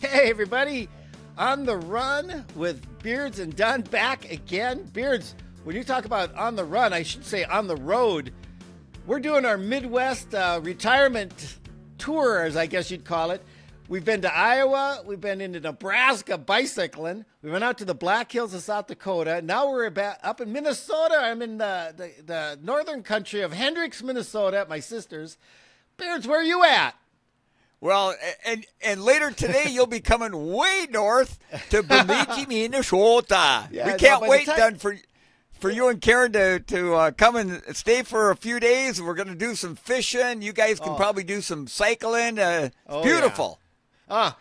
Hey, everybody. On the run with Beards and Dunn back again. Beards, when you talk about on the run, I should say on the road. We're doing our Midwest retirement tour, as I guess you'd call it. We've been to Iowa. We've been into Nebraska bicycling. We went out to the Black Hills of South Dakota. Now we're up in Minnesota. I'm in the northern country of Hendricks, Minnesota, at my sister's. Beards, where are you at? Well, and later today, you'll be coming way north to Bemidji, Minnesota. Yeah, we can't wait, Dunn, for you and Karen to come and stay for a few days. We're going to do some fishing. You guys can probably do some cycling. It's beautiful. Yeah.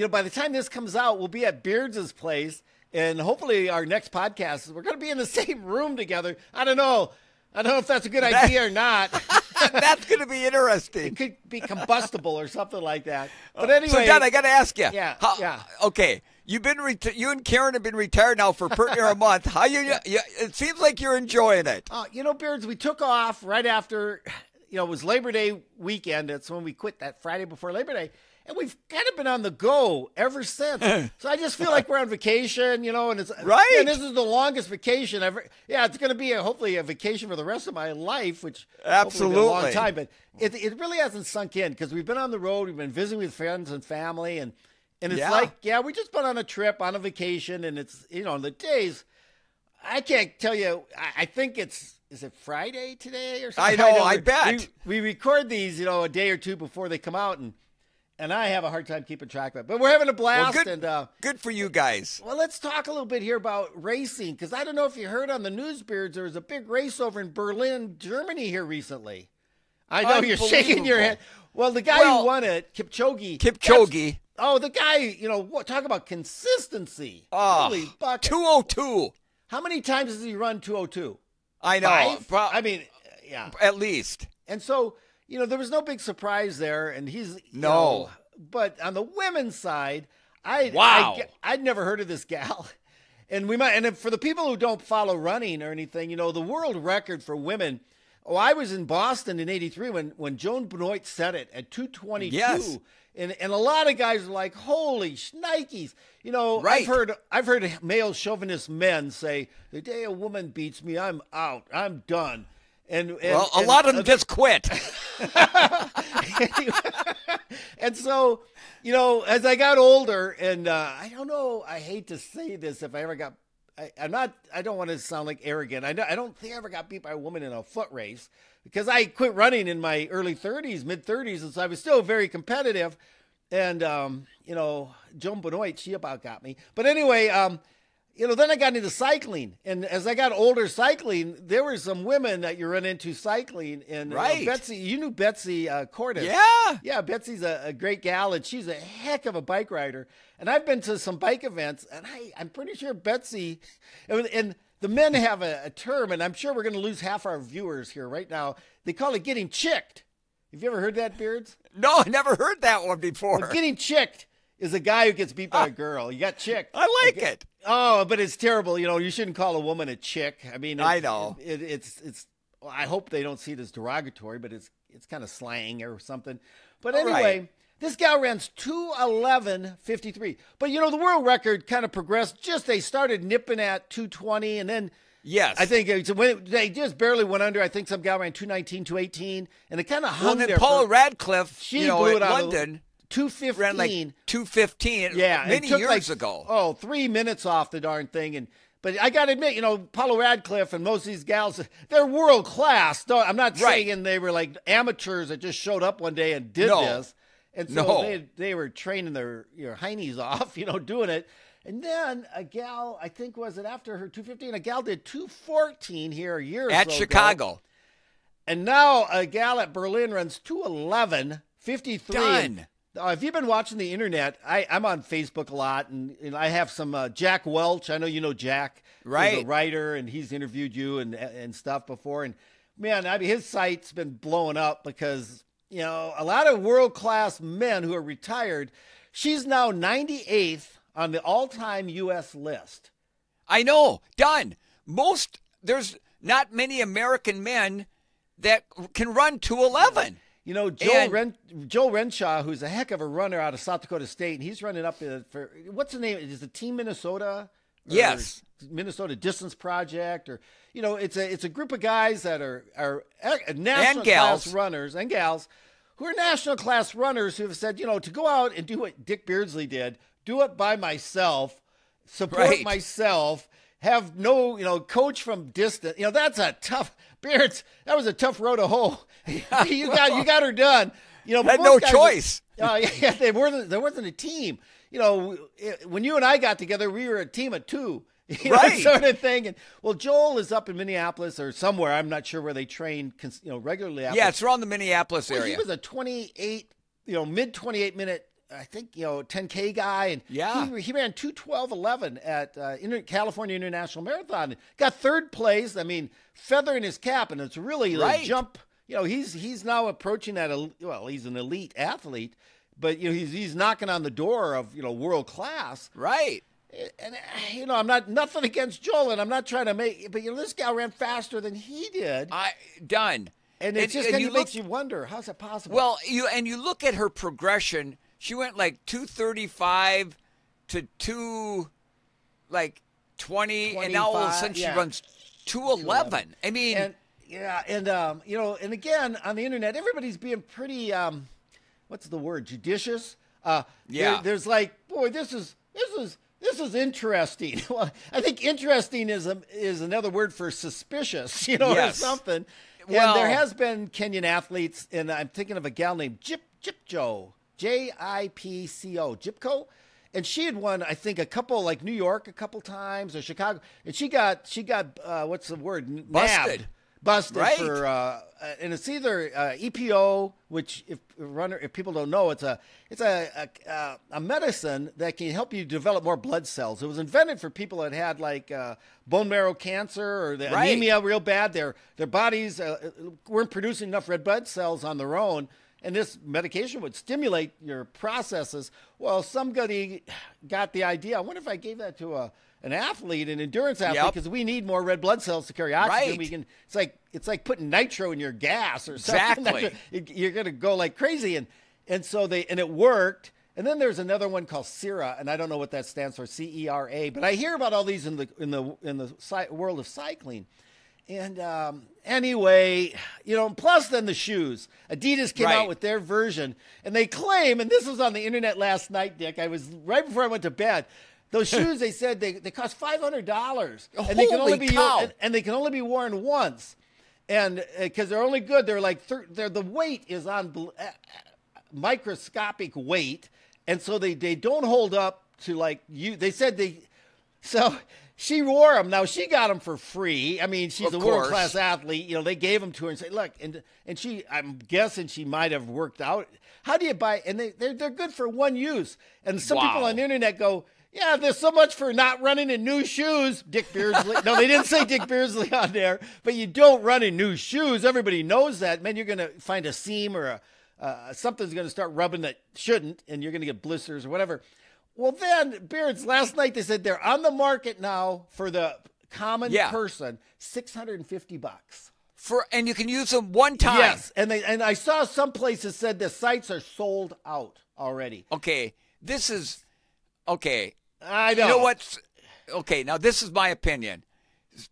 By the time this comes out, we'll be at Beards' place, and hopefully our next podcast, we're going to be in the same room together. I don't know if that's a good idea or not. That's going to be interesting. It could be combustible or something like that. But anyway. So, Don, I got to ask you. Yeah. Okay. You and Karen have been retired now for pretty near a month. How it seems like you're enjoying it. Beards, we took off right after, it was Labor Day weekend. That's when we quit, that Friday before Labor Day. And we've kind of been on the go ever since. So I just feel like we're on vacation, and it's right. And this is the longest vacation ever. Yeah, it's going to be hopefully a vacation for the rest of my life, which absolutely hopefully be a long time. But it really hasn't sunk in because we've been on the road, we've been visiting with friends and family, and it's we just been on a trip, on a vacation, and it's the days. I can't tell you. I think is it Friday today or something? I know. I bet we record these, a day or two before they come out, and I have a hard time keeping track of it. But we're having a blast. Well, good for you guys. Well, let's talk a little bit here about racing, because I don't know if you heard on the news, Beards, there was a big race over in Berlin, Germany here recently. I know you're shaking your head. Well, the guy who won it, Kipchoge. Oh, the guy, talk about consistency. Holy bucket. 202. How many times has he run 202? I know. 5? Yeah. At least. And so, there was no big surprise there, and he's no. But on the women's side, I'd never heard of this gal, and for the people who don't follow running or anything, the world record for women. Oh, I was in Boston in '83 when Joan Benoit set it at 2:22. Yes. And a lot of guys are like, holy shnikes. Right. I've heard male chauvinist men say, the day a woman beats me, I'm out. I'm done. And a lot of them just quit. And so, as I got older, and I don't know, I hate to say this, if I ever got, I don't want to sound like arrogant. I don't think I ever got beat by a woman in a foot race, because I quit running in my early 30s, mid 30s, and so I was still very competitive. And, Joan Benoit, she about got me. But anyway, then I got into cycling, and as I got older cycling, there were some women that you run into cycling, and right. Betsy, you knew Betsy Cordes. Yeah, Betsy's a great gal, and she's a heck of a bike rider. And I've been to some bike events, and I'm pretty sure Betsy, and the men have a term, and I'm sure we're going to lose half our viewers here right now. They call it getting chicked. Have you ever heard that, Beards? No, I never heard that one before. Well, getting chicked is a guy who gets beat by a girl. You got chicked. I like it. Oh, but it's terrible. You shouldn't call a woman a chick. I mean, I know. It's. I hope they don't see it as derogatory, but it's kind of slang or something. But anyway, this gal ran 2:11:53. But the world record kind of progressed. They started nipping at 2:20, and then yes, I think when they just barely went under. I think some gal ran 2:19, 2:18, and it kind of hung there. Paula Radcliffe, she blew it out London. 2:15. Ran like 2:15 many years ago. Oh, 3 minutes off the darn thing. But I got to admit, Paula Radcliffe and most of these gals, they're world class. I'm not saying they were like amateurs that just showed up one day and did this. And so they were training their heinies off, doing it. And then a gal, I think, was it after her 2:15, a gal did 2:14 here a year or so at Chicago. Ago. And now a gal at Berlin runs 2:11:53. Done. If you've been watching the internet, I'm on Facebook a lot, and I have some Jack Welch. I know you know Jack. Right. He's a writer, and he's interviewed you and stuff before. And, man, his site's been blowing up because, a lot of world-class men who are retired, she's now 98th on the all-time U.S. list. I know. Done. There's not many American men that can run 2:11. You know, Joel Renshaw, who's a heck of a runner out of South Dakota State, and he's running up for, what's the name? Is the Team Minnesota? Yes. Minnesota Distance Project, or, you know, it's a group of guys that are national class runners and gals who are national class runners who have said, you know, to go out and do what Dick Beardsley did, do it by myself, support myself, have no, you know, coach from distance. You know, that's a tough, Beards, that was a tough road to hoe. you got her done. You know, had no choice. There wasn't a team. You know, when you and I got together, we were a team of two. You know, sort of thing. And well, Joel is up in Minneapolis or somewhere. I'm not sure where they train, you know, regularly. Yeah, it's around the Minneapolis area. He was a 28, you know, mid 28 minute, I think, you know, 10K guy. And he ran 2:12:11 at California International Marathon. Got third place. I mean, feather in his cap, and it's really a jump. You know, he's now approaching that. Well, he's an elite athlete, but you know, he's knocking on the door of, you know, world class. Right. And, you know, I'm nothing against Joel, and I'm not trying to but, you know, this guy ran faster than he did. Done. And it just kind of makes you wonder, how's that possible? Well, you look at her progression. She went like 2:35 to 2:20, and now all of a sudden she runs 2:11. I mean, you know, and again, on the internet, everybody's being pretty, what's the word, judicious? There's like, boy, this is interesting. Well, I think interesting is another word for suspicious, you know, or something. Well, and there has been Kenyan athletes, and I'm thinking of a gal named Jipco, Jipco, Jipco, and she had won, I think, a couple, like New York a couple times or Chicago, and she got what's the word? Busted for, and it's either EPO, which if people don't know, it's a medicine that can help you develop more blood cells. It was invented for people that had like bone marrow cancer or the anemia real bad. Their bodies weren't producing enough red blood cells on their own, and this medication would stimulate your processes. Well, somebody got the idea. I wonder if I gave that to an athlete, an endurance athlete, because we need more red blood cells to carry oxygen. We can. It's like putting nitro in your gas or something. Exactly. You're going to go like crazy, and so it worked. And then there's another one called Cera, and I don't know what that stands for, CERA. But I hear about all these in the world of cycling. And anyway, you know, plus then the shoes. Adidas came out with their version, and they claim, and this was on the internet last night, Dick. I was right before I went to bed. Those shoes, they said they cost $500, and they can only be and they can only be worn once, and because they're only good. They're like the weight is on microscopic weight, and so they don't hold up to like you. They said so. She wore them. Now she got them for free. I mean, she's a world-class athlete. You know, they gave them to her and said, "Look," and she. I'm guessing she might have worked out. How do you buy? And they're good for one use. And some people on the internet go, "Yeah, there's so much for not running in new shoes." Dick Beardsley. No, they didn't say Dick Beardsley on there, but you don't run in new shoes. Everybody knows that. Man, you're going to find a seam or something's going to start rubbing that shouldn't, and you're going to get blisters or whatever. Well, then, Beards, last night they said they're on the market now for the common person, $650. And you can use them one time. Yes, and I saw some places said the sites are sold out already. Okay, this is okay. I know. You know what's okay? Now this is my opinion.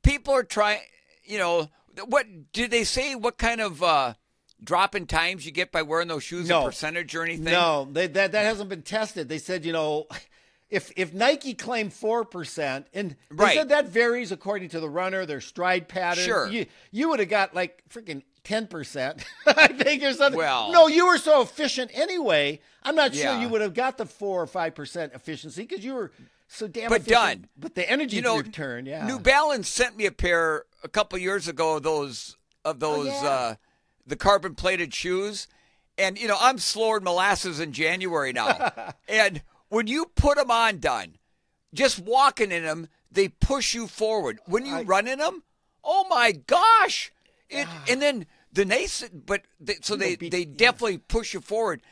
People are trying. You know, what did they say? What kind of drop in times you get by wearing those shoes? A percentage or anything? No, that hasn't been tested. They said, you know, if Nike claimed 4%, and they said that varies according to the runner, their stride pattern. Sure, you would have got like freaking 10%, I think, or something. Well, no, you were so efficient anyway. I'm not sure you would have got the 4 or 5% efficiency because you were so damn efficient. Done. But the energy return, New Balance sent me a pair a couple years ago of those the carbon plated shoes, and you know I'm slower than molasses in January now. And when you put them on, just walking in them, they push you forward. When you run in them, oh my gosh! And then the nice, they definitely push you forward.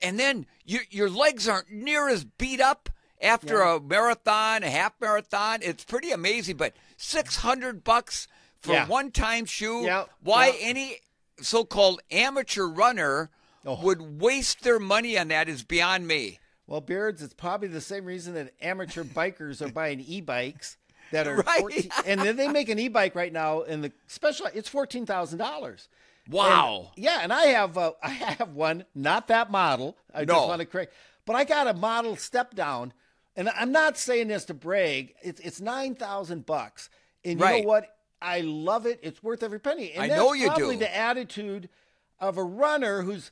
And then your legs aren't near as beat up after a marathon, a half marathon. It's pretty amazing. But $600 for a one-time shoe. Why any so-called amateur runner would waste their money on that is beyond me. Well, Beards, it's probably the same reason that amateur bikers are buying e-bikes that are Right. 14, and then they make an e-bike right now in the special. It's $14,000. Wow. And I have one, not that model. I just want to correct, but I got a model step down, and I'm not saying this to brag. It's $9,000, and you know what? I love it. It's worth every penny. And I that's know you probably do. the attitude of a runner who's,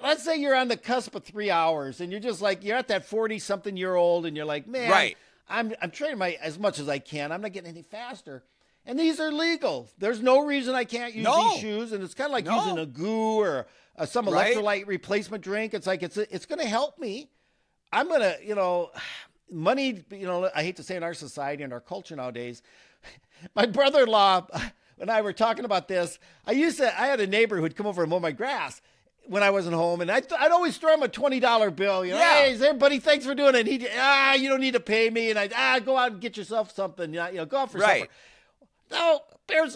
let's say you're on the cusp of 3 hours, and you're just like, you're at that 40-something-year-old, and you're like, man, I'm training as much as I can. I'm not getting any faster. And these are legal. There's no reason I can't use these shoes, and it's kind of like using a goo or some electrolyte replacement drink. It's like it's going to help me. I'm going to, money, I hate to say in our society and our culture nowadays, my brother-in-law and I were talking about this. I had a neighbor who'd come over and mow my grass when I wasn't home, and I'd always throw him a $20 bill. Hey, there, buddy, thanks for doing it. And he'd, you don't need to pay me. And I'd, go out and get yourself something. Go out for supper. No, there's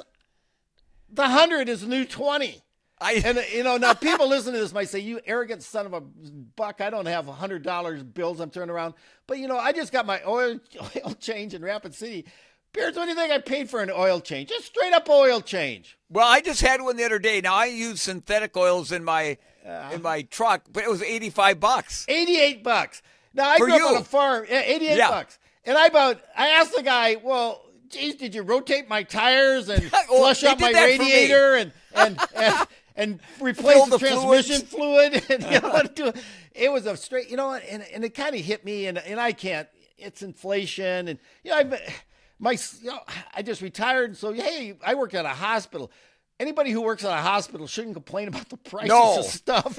the 100 is the new 20. Now people listening to this might say, you arrogant son of a buck, I don't have $100 bills I'm turning around. But, I just got my oil change in Rapid City. Beards, what do you think I paid for an oil change? Just straight up oil change. Well, I just had one the other day. Now, I use synthetic oils in my truck, but it was $85. $88. Now, I grew up on a farm. Yeah, $88. And I asked the guy, well, geez, did you rotate my tires and flush out my radiator and replace the transmission fluid? And it was a straight, and it kind of hit me, and I can't. It's inflation, and I just retired, so hey, I work at a hospital. Anybody who works at a hospital shouldn't complain about the prices of stuff.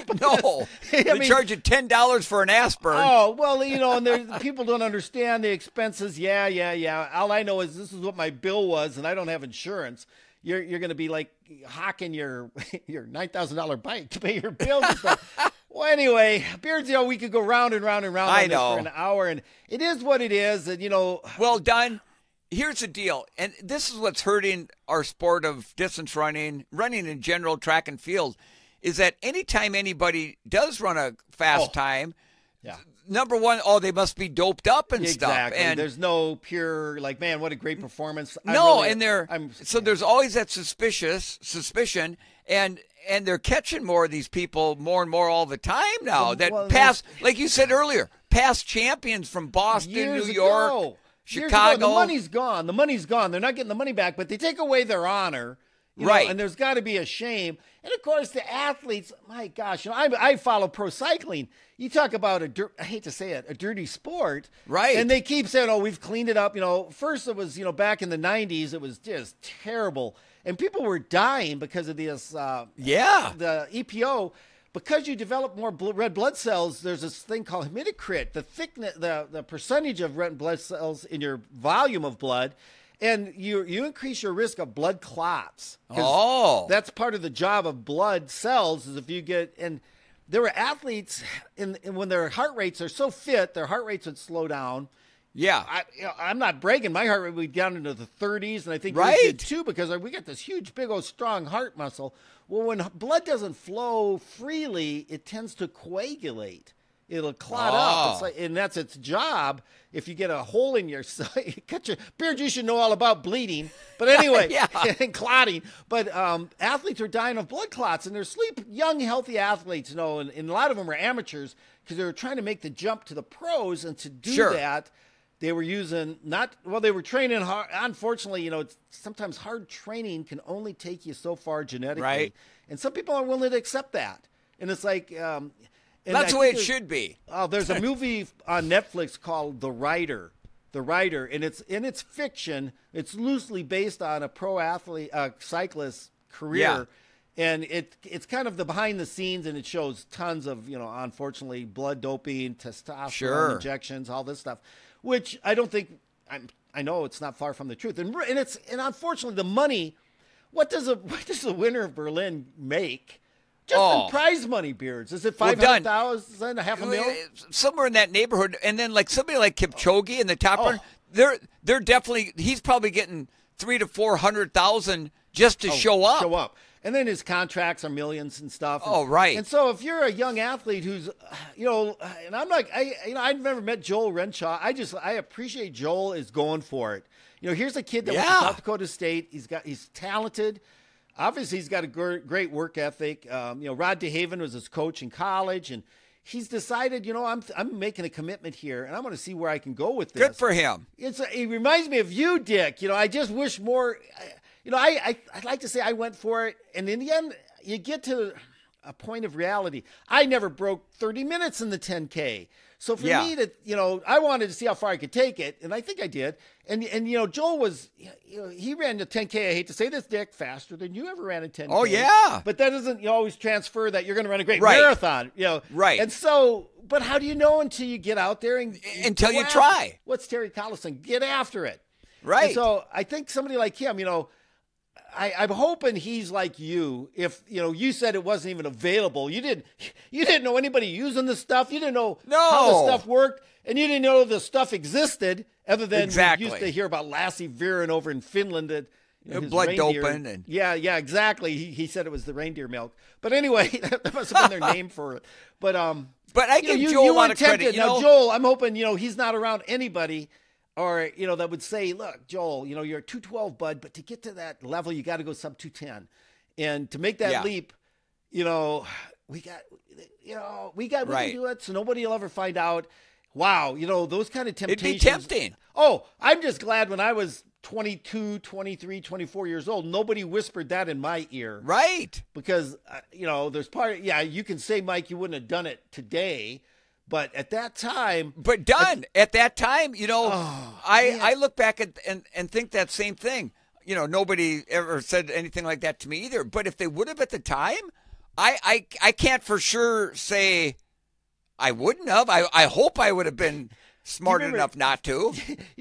They charge you $10 for an aspirin. Oh, well, and people don't understand the expenses. Yeah. All I know is this is what my bill was, and I don't have insurance. You're going to be like hawking your $9,000 bike to pay your bills and stuff. Well, anyway, Beards, we could go round and round and round on this for an hour, and it is what it is. And, Well, Don, here's the deal, and this is what's hurting our sport of distance running in general, track and field, is that anytime anybody does run a fast time, number one, they must be doped up and stuff. And there's no pure, like, man, what a great performance. So there's always that suspicion, and they're catching more of these people more and more all the time now. Like you said earlier, past champions from Boston, New York, Chicago. The money's gone. They're not getting the money back, but they take away their honor. And there's got to be a shame. And, of course, the athletes, my gosh, I follow pro cycling. You talk about I hate to say it, a dirty sport. Right. And they keep saying, we've cleaned it up. First it was, back in the 90s, it was just terrible. And people were dying because of this, the EPO. Because you develop more red blood cells, there's this thing called hematocrit, the thickness, the percentage of red blood cells in your volume of blood. And you increase your risk of blood clots. That's part of the job of blood cells is if you get, and there were athletes, and when their heart rates are so fit, their heart rates would slow down. Yeah. I'm not bragging. My heart rate would be down into the 30s, and I think yours did too, because we got this huge, big old strong heart muscle. Well, when blood doesn't flow freely, it tends to coagulate. It'll clot up. And that's its job. If you get a hole in your Beard, you should know all about bleeding. But anyway, and clotting. But athletes are dying of blood clots, and they're young, healthy athletes, and a lot of them are amateurs because they were trying to make the jump to the pros, and to do that, they were using they were training hard. Unfortunately, sometimes hard training can only take you so far genetically. Right. And some people aren't willing to accept that. And it's like, that's the way it should be. There's a movie on Netflix called The Rider, and it's fiction. It's loosely based on a pro athlete, cyclist career, and it's kind of the behind the scenes, and it shows tons of unfortunately blood doping, testosterone injections, all this stuff, which I don't think I know it's not far from the truth, and unfortunately the money. What does the winner of Berlin make? Just in prize money, Beards. Is it 500,000, $500,000? Somewhere in that neighborhood. And then somebody like Kipchoge in the top run, they're definitely, he's probably getting $300,000 to $400,000 just to show up. And then his contracts are millions and stuff. Oh, right. And so if you're a young athlete who's, and I'm like, I've never met Joel Renshaw. I appreciate Joel is going for it. Here's a kid that went to South Dakota State. He's talented. Obviously, he's got a great work ethic. Rod DeHaven was his coach in college, and he's decided, I'm making a commitment here, and I'm going to see where I can go with this. Good for him. It reminds me of you, Dick. I just wish more. I'd like to say I went for it, and in the end, you get to a point of reality. I never broke 30 minutes in the 10K. So for me I wanted to see how far I could take it, and I think I did. And Joel was, he ran the 10K. I hate to say this, Dick, faster than you ever ran a 10K. Oh yeah, but that doesn't always transfer that you're going to run a great marathon. Right. And so, but how do you know until you get out there and until you try? What's Terry Collison? Get after it. Right. And so I think somebody like him, I'm hoping he's like you. If you said it wasn't even available, you didn't know anybody using the stuff. You didn't know how the stuff worked, and you didn't know the stuff existed. Other than we used to hear about Lassie Viren over in Finland, that blood doping and yeah, exactly. He said it was the reindeer milk, but anyway, that must have been their name for it. But I give Joel a lot of credit. Now Joel, I'm hoping he's not around anybody. Or, that would say, look, Joel, you're 212, bud, but to get to that level, you got to go sub 210. And to make that leap, we can do it. So nobody will ever find out. Wow. Those kind of temptations. It'd be tempting. Oh, I'm just glad when I was 22, 23, 24 years old, nobody whispered that in my ear. Right. Because, there's you can say, Mike, you wouldn't have done it today. But at that time... At that time, I look back and think that same thing. Nobody ever said anything like that to me either. But if they would have at the time, I can't for sure say I wouldn't have. I hope I would have been smart enough not to.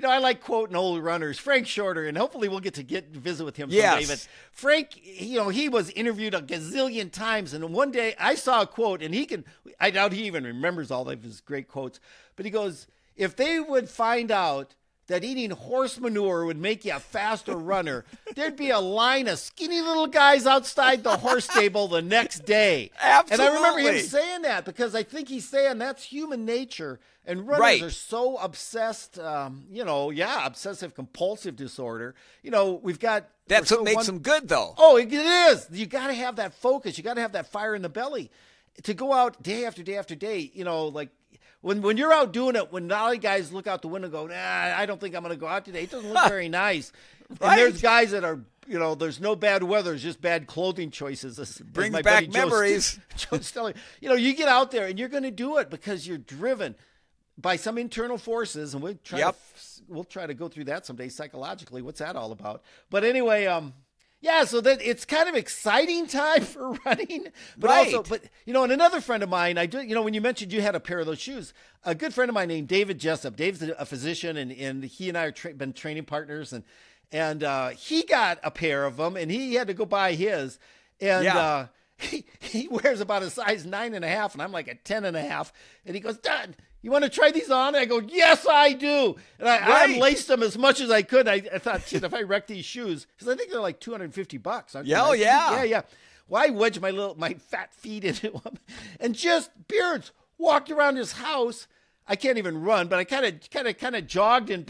I like quoting old runners. Frank Shorter, and hopefully we'll get to visit with him someday. Yes. But Frank, he was interviewed a gazillion times, and one day I saw a quote, and I doubt he even remembers all of his great quotes, but he goes, if they would find out that eating horse manure would make you a faster runner, there'd be a line of skinny little guys outside the horse stable the next day. Absolutely. And I remember him saying that because I think he's saying that's human nature. And runners are so obsessed, obsessive compulsive disorder. We've got... That's what makes them good, though. Oh, it is. You got to have that focus. You got to have that fire in the belly to go out day after day after day. Like when you're out doing it, when all the guys look out the window and go, I don't think I'm going to go out today. It doesn't look very nice. Right. And there's guys that are, there's no bad weather. It's just bad clothing choices. Brings back memories. Joe Stelling. You get out there and you're going to do it because you're driven by some internal forces, and we'll try to go through that someday psychologically. What's that all about? But anyway, so that it's kind of exciting time for running, but also, and another friend of mine, I do, when you mentioned you had a pair of those shoes, a good friend of mine named David Jessup. Dave's a physician, and he and I have been training partners, and he got a pair of them, and he had to go buy his, and he wears about a size 9.5, and I'm like a 10.5, and he goes, Dad, you want to try these on? And I go, yes, I do. And I laced them as much as I could. I thought, shit, if I wreck these shoes, because I think they're like $250. Aren't they? Yeah. Well, I wedged my fat feet into them, and just Beards walked around his house. I can't even run, but I kind of jogged and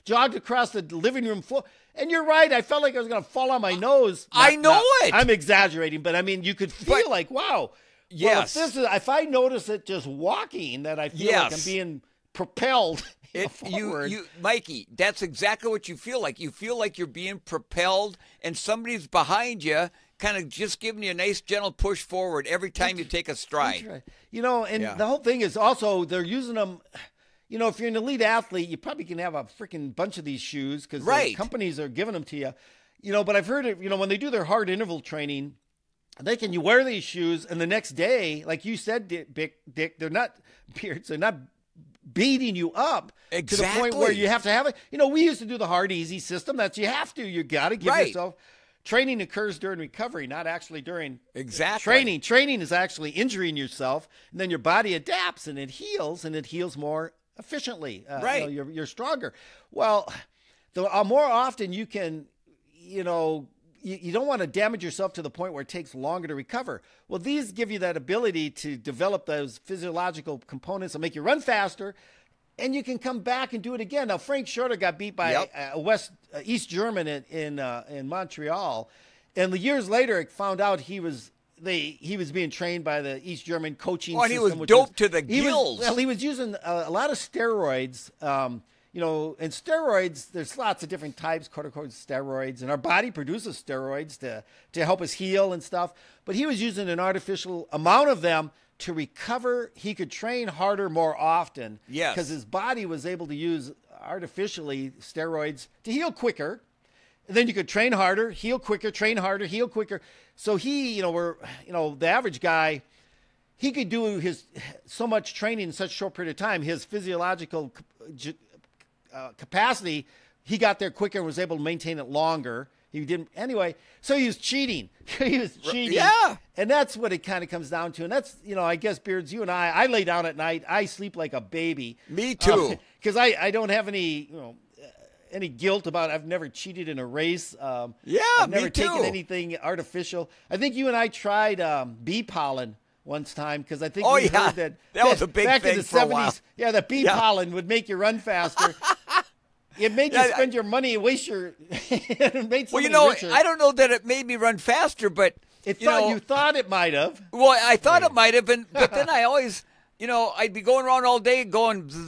jogged across the living room floor. And you're right. I felt like I was going to fall on my nose. I know it. I'm exaggerating, but I mean, you could feel like, wow. Yes. Well, if I notice it just walking, that I feel like I'm being propelled forward. Mikey, that's exactly what you feel like. You feel like you're being propelled, and somebody's behind you, kind of just giving you a nice, gentle push forward every time you take a stride. Right. The whole thing is also they're using them. If you're an elite athlete, you probably can have a freaking bunch of these shoes because companies are giving them to you. But I've heard it. When they do their hard interval training, you wear these shoes, and the next day, like you said, Dick, they're not Beards, they're not beating you up to the point where you have to have it. We used to do the hard easy system. That's you have to. You got to give yourself. Training occurs during recovery, not actually during training. Training is actually injuring yourself, and then your body adapts and it heals more efficiently. You're stronger. Well, the more often you can, you don't want to damage yourself to the point where it takes longer to recover. Well, these give you that ability to develop those physiological components that make you run faster, and you can come back and do it again. Now, Frank Shorter got beat by East German in Montreal, and years later, it found out he was being trained by the East German coaching system. He was doped to the gills. He was using a lot of steroids. And steroids, there's lots of different types, corticosteroids, and our body produces steroids to help us heal and stuff. But he was using an artificial amount of them to recover. He could train harder more often. Yes. Because his body was able to use artificially steroids to heal quicker. And then you could train harder, heal quicker, train harder, heal quicker. So the average guy, he could do so much training in such a short period of time. His physiological capacity, he got there quicker and was able to maintain it longer. He didn't anyway. So he was cheating. Yeah. And that's what it kind of comes down to. And that's, I guess, Beards, you and I lay down at night. I sleep like a baby. Me too. Because I don't have any guilt about I've never cheated in a race. I've never taken anything artificial. I think you and I tried bee pollen once time because I think we heard that was a big back thing in the for 70s. a while. Yeah, the bee pollen would make you run faster. It made you spend your money and waste your. It made richer. I don't know that it made me run faster, but you thought it might have. Well, I thought it might have been, but then I always, I'd be going around all day going. Stop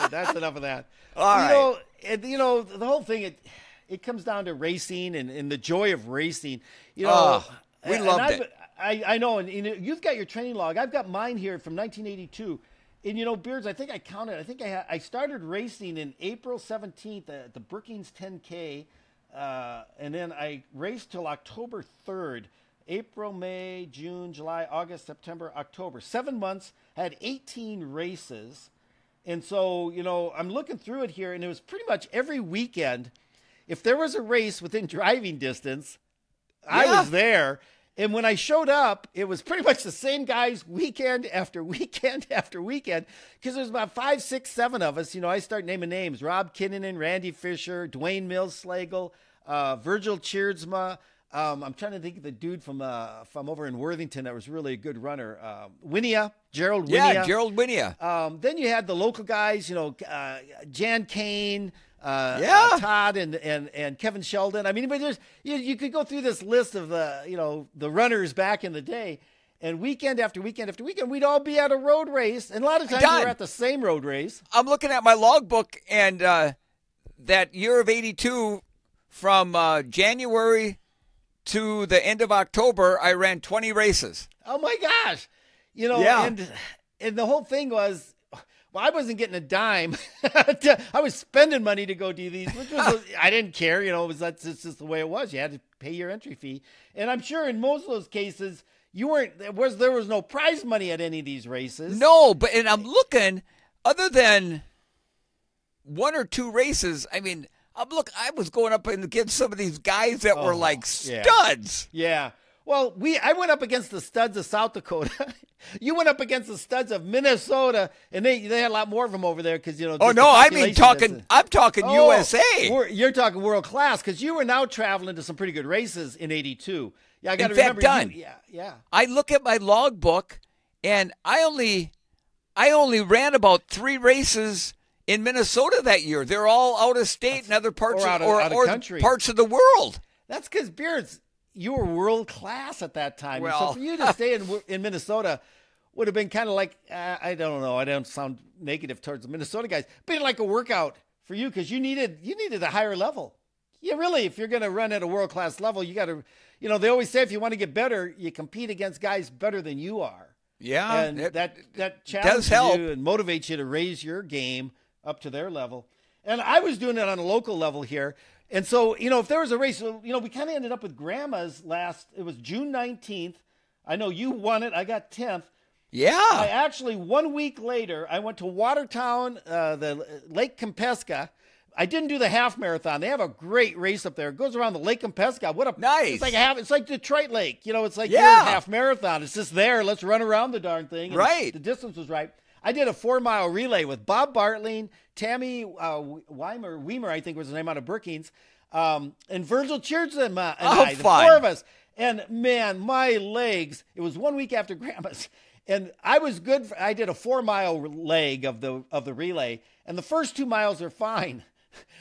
it. That's enough of that. All right. The whole thing, it comes down to racing and the joy of racing. We loved it. I know, and you've got your training log. I've got mine here from 1982. And, Beards, I think I counted. I think I started racing in April 17th at the Brookings 10K, and then I raced till October 3rd. April, May, June, July, August, September, October. 7 months, had 18 races. And so, I'm looking through it here, and it was pretty much every weekend. If there was a race within driving distance, I was there. And when I showed up, it was pretty much the same guys weekend after weekend after weekend, because there's about 5, 6, 7 of us. I start naming names: Rob Kinnunen, Randy Fisher, Dwayne Mills-Slagle, Virgil Cheersma. I'm trying to think of the dude from over in Worthington that was really a good runner. Gerald Winia. Yeah, Gerald Winia. Then you had the local guys, Jan Kane, Todd and Kevin Sheldon. I mean, but there's you could go through this list of the runners back in the day, and weekend after weekend after weekend, we'd all be at a road race, and a lot of times we were at the same road race. I'm looking at my logbook, and that year of '82, from January to the end of October, I ran 20 races. Oh my gosh. And the whole thing was, well, I wasn't getting a dime. I was spending money to go do these, which was, I didn't care, that's just the way it was. You had to pay your entry fee. And I'm sure in most of those cases, there was no prize money at any of these races. No, and I'm looking, other than 1 or 2 races, I mean, I was going up against some of these guys that were like studs. Yeah. Well, I went up against the studs of South Dakota. You went up against the studs of Minnesota, and they had a lot more of them over there because Oh no, I'm talking USA. You're talking world class because you were now traveling to some pretty good races in '82. Yeah, I got to remember. Yeah. I look at my logbook, and I only ran about 3 races in Minnesota that year. They're all out of state and other parts out of country. Parts of the world. That's because Beards, you were world class at that time. Well, so for you to stay in Minnesota would have been kind of like, I don't know, I don't sound negative towards the Minnesota guys, but like a workout for you because you needed a higher level. Yeah, really, if you're going to run at a world class level, you got to, they always say if you want to get better, you compete against guys better than you are. Yeah, and that challenges you and motivates you to raise your game up to their level. And I was doing it on a local level here. And so, if there was a race, we kind of ended up with Grandma's it was June 19th. I know you won it. I got 10th. Yeah. I actually, 1 week later, I went to Watertown, the Lake Kempesca. I didn't do the half marathon. They have a great race up there. It goes around the Lake Kempesca. Nice. It's like Detroit Lake. It's like your half marathon. It's just there. Let's run around the darn thing. And right. The distance was right. I did a 4-mile relay with Bob Bartling, Tammy Weimer, I think was the name, out of Brookings, and Virgil Cheerson and I, the fun. 4 of us. And man, my legs, it was 1 week after Grandma's. And I was good. I did a 4-mile leg of the relay. And the first 2 miles are fine.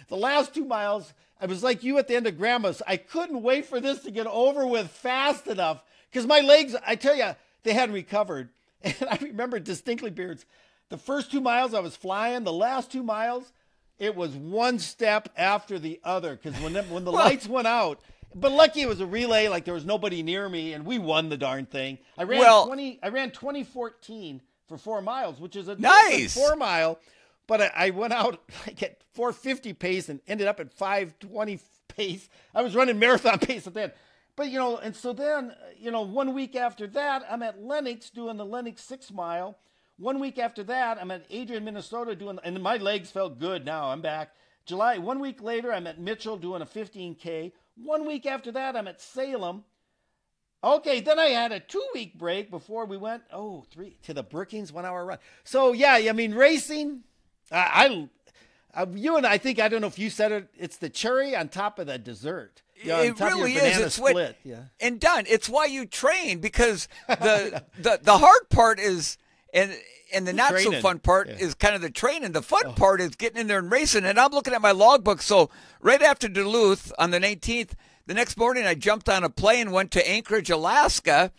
The last 2 miles, I was like you at the end of Grandma's. I couldn't wait for this to get over with fast enough. Because my legs, I tell you, they hadn't recovered. And I remember distinctly, Beards, the first 2 miles I was flying. The last 2 miles, it was one step after the other. Because when the lights went out, but lucky it was a relay, like there was nobody near me, and we won the darn thing. I ran 2014 for 4 miles, which is a nice 4-mile. But I went out like at 4:50 pace and ended up at 5:20 pace. I was running marathon pace at that. But, and so then, 1 week after that, I'm at Lenox doing the Lenox 6-mile. 1 week after that, I'm at Adrian, Minnesota and my legs felt good now. I'm back. 1 week later, I'm at Mitchell doing a 15K. 1 week after that, I'm at Salem. Okay, then I had a 2-week break before we went, to the Brookings 1-hour run. So, yeah, I mean, racing, you and I think, I don't know if you said it, it's the cherry on top of the dessert. It really is. It's split. And done. It's why you train, because the hard part is, and the not so fun part is kind of the training. The fun part is getting in there and racing. And I'm looking at my logbook. So right after Duluth on the 19th, the next morning I jumped on a plane, went to Anchorage, Alaska.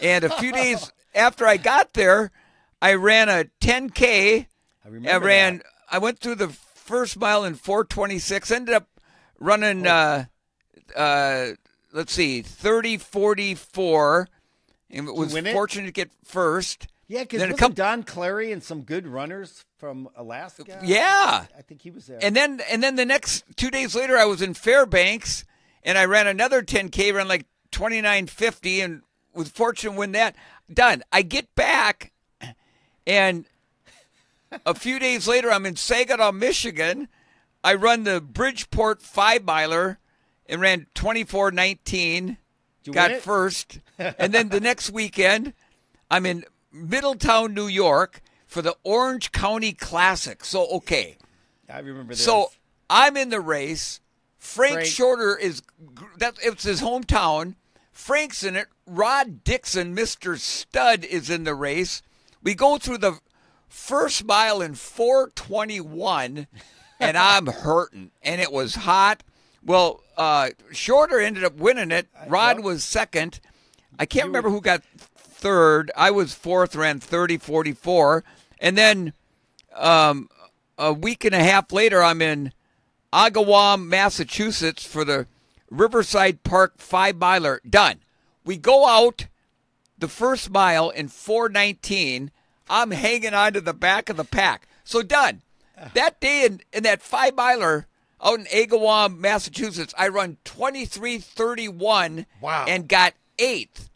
And a few days after I got there, I ran a 10K. I went through the first mile in 4:26, ended up running, 30:44. And was fortunate to get first. Yeah, because Don Clary and some good runners from Alaska? Yeah. I think he was there. And then the next 2 days later, I was in Fairbanks, and I ran another 10K, ran like 29:50, and was fortunate to win that. Done. I get back, and a few days later, I'm in Saginaw, Michigan. I run the Bridgeport 5-miler and ran 24:19, got first. And then the next weekend, I'm in Middletown, New York for the Orange County Classic. So, okay. I remember this. So, I'm in the race. Frank Shorter it's his hometown. Frank's in it. Rod Dixon, Mr. Stud, is in the race. We go through the first mile in 4:21, and I'm hurting. And it was hot. Well, Shorter ended up winning it. Rod was second. I can't remember who got third. I was fourth, ran 30:44. And then a week and a half later, I'm in Agawam, Massachusetts for the Riverside Park 5-miler. Done. We go out the first mile in 4:19. I'm hanging on to the back of the pack. So done. That day in that 5-miler out in Agawam, Massachusetts, I run 23:31 and got 8th.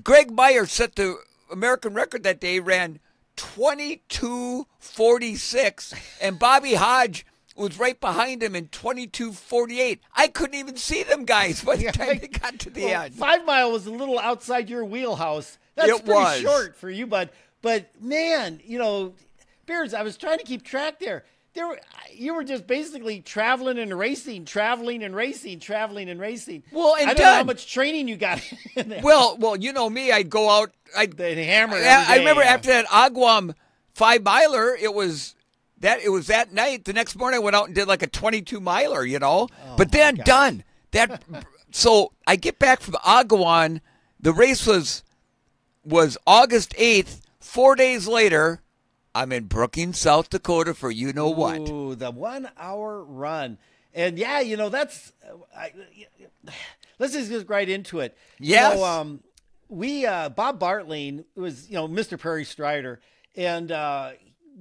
Greg Meyer set the American record that day, ran 22:46, and Bobby Hodge was right behind him in 22:48. I couldn't even see them guys by the time they got to the end. 5-mile was a little outside your wheelhouse. That's pretty short for you, bud. But man, Beards, I was trying to keep track there. You were just basically traveling and racing. Well, and I don't know how much training you got in there. Well, you know me. I'd go out. I'd hammer. I remember after that Agawam 5-miler, it was that night. The next morning, I went out and did like a 22-miler. But then done that. So I get back from Agawam. The race was August 8th. 4 days later, I'm in Brookings, South Dakota for what. Ooh, the 1-hour run. And yeah, that's let's just get right into it. Yes. Bob Bartling was, Mr. Prairie Strider, and